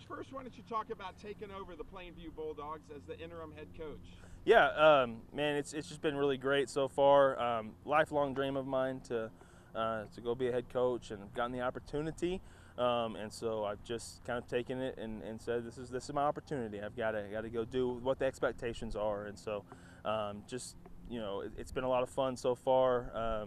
Coach, first, why don't you talk about taking over the Plainview Bulldogs as the interim head coach? Yeah, man, it's just been really great so far. Lifelong dream of mine to go be a head coach, and I've gotten the opportunity. And so I've just kind of taken it and said, this is my opportunity. I've got to go do what the expectations are. And so just, it's been a lot of fun so far.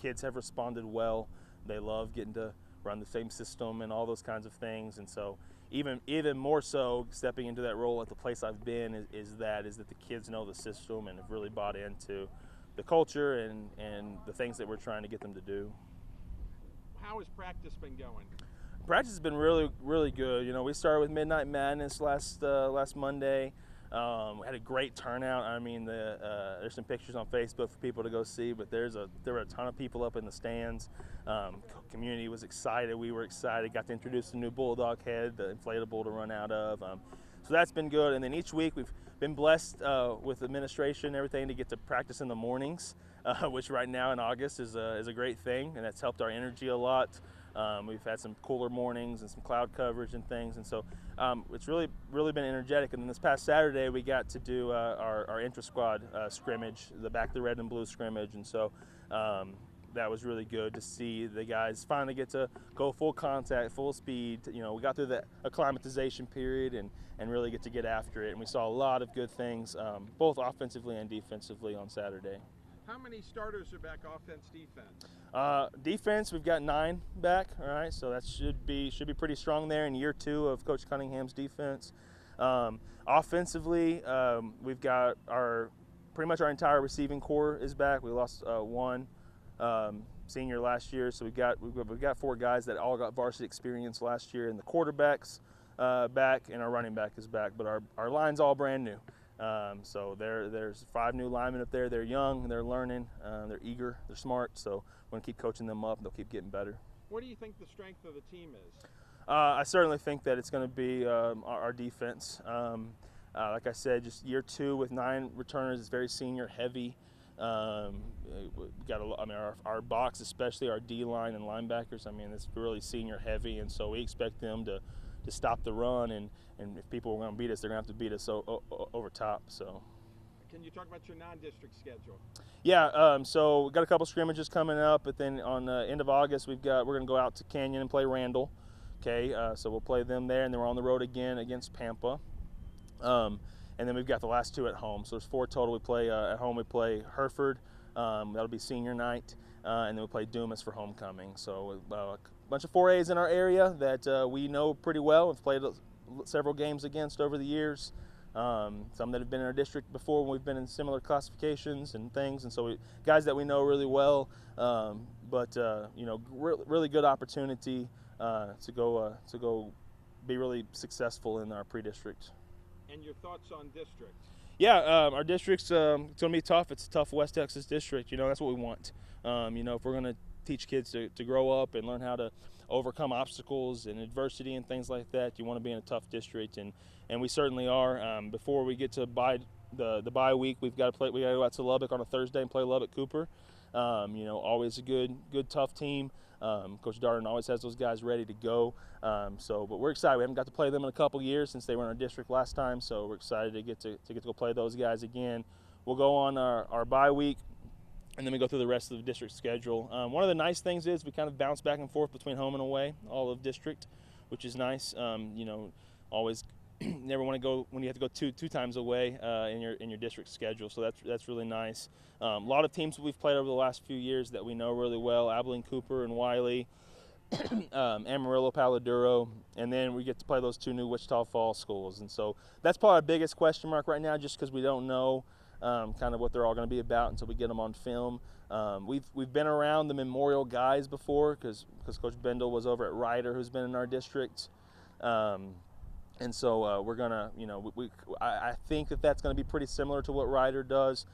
Kids have responded well. They love getting to run the same system and all those kinds of things. And so even more so, stepping into that role at the place I've been is that the kids know the system and have really bought into the culture and the things that we're trying to get them to do. How has practice been going? Practice has been really, really good. We started with Midnight Madness last Monday. We had a great turnout. I mean, there's some pictures on Facebook for people to go see, but there were a ton of people up in the stands. Community was excited. We were excited. Got to introduce the new Bulldog head, the inflatable to run out of. So that's been good. And then each week we've been blessed with administration and everything to get to practice in the mornings, which right now in August is a great thing, and that's helped our energy a lot. We've had some cooler mornings and some cloud coverage and things, and so it's really been energetic. And then this past Saturday we got to do our intra-squad scrimmage, the back the red and blue scrimmage, and so that was really good to see the guys finally get to go full contact, full speed. We got through the acclimatization period and really get after it, and we saw a lot of good things, both offensively and defensively on Saturday. How many starters are back, offense, defense? Defense, we've got 9 back. All right, so that should be pretty strong there in year 2 of Coach Cunningham's defense. Offensively, we've got pretty much our entire receiving core is back. We lost one senior last year, so we've got 4 guys that all got varsity experience last year, and the quarterback's back, and our running back is back, but our line's all brand new. So there's 5 new linemen up there. They're young, they're learning, they're eager, they're smart. So we're gonna keep coaching them up. They'll keep getting better. What do you think the strength of the team is? I certainly think that it's going to be our defense. Like I said, just year 2 with 9 returners is very senior heavy. We got our box, especially our D line and linebackers. I mean, it's really senior heavy, and so we expect them to stop the run, and if people are going to beat us, they're going to have to beat us over top. So, can you talk about your non-district schedule? Yeah, so we've got a couple scrimmages coming up, but then on the end of August we're going to go out to Canyon and play Randall. Okay, so we'll play them there, and then we're on the road again against Pampa. And then we've got the last 2 at home. So there's 4 total. We play at home. We play Hereford. That'll be senior night, and then we play Dumas for homecoming. So a bunch of 4As in our area that we know pretty well. We've played several games against over the years. Some that have been in our district before when we've been in similar classifications and things. And so guys that we know really well. But really good opportunity to go be really successful in our pre-district. And your thoughts on district? Yeah, our district's it's going to be tough. It's a tough West Texas district. That's what we want. If we're going to teach kids to grow up and learn how to overcome obstacles and adversity and things like that, you want to be in a tough district, and we certainly are. Before we get to the bye week, we got to go out to Lubbock on a Thursday and play Lubbock Cooper. Always a good tough team. Coach Darden always has those guys ready to go. But we're excited. We haven't got to play them in a couple years since they were in our district last time. So we're excited to get to go play those guys again. We'll go on our bye week, and then we go through the rest of the district schedule. One of the nice things is we kind of bounce back and forth between home and away, all of district, which is nice. Always never want to go when you have to go two times away in your district schedule. So that's really nice. A lot of teams we've played over the last few years that we know really well: Abilene, Cooper, and Wiley, Amarillo, Paladuro, and then we get to play those 2 new Wichita Falls schools. And so that's probably our biggest question mark right now, just because we don't know kind of what they're all going to be about until we get them on film. We've been around the Memorial guys before because Coach Bendel was over at Ryder, who's been in our district. And so we're gonna, I think that's going to be pretty similar to what Ryder does.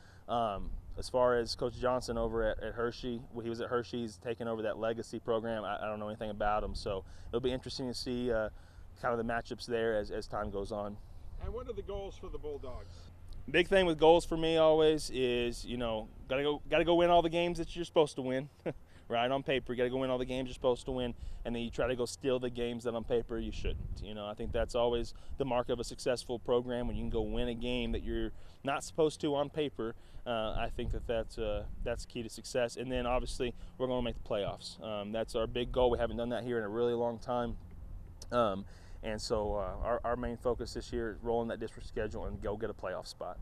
As far as Coach Johnson over at Hershey, he was at Hershey, he's taken over that legacy program. I don't know anything about him, so it'll be interesting to see kind of the matchups there as time goes on. And what are the goals for the Bulldogs? Big thing with goals for me always is, gotta go win all the games that you're supposed to win, right? On paper, you got to go win all the games you're supposed to win, and then you try to go steal the games that on paper you shouldn't. You know, I think that's always the mark of a successful program, when you can go win a game that you're not supposed to on paper. I think that's key to success. And then obviously we're going to make the playoffs. That's our big goal. We haven't done that here in a really long time. And so our main focus this year is rolling that district schedule and go get a playoff spot.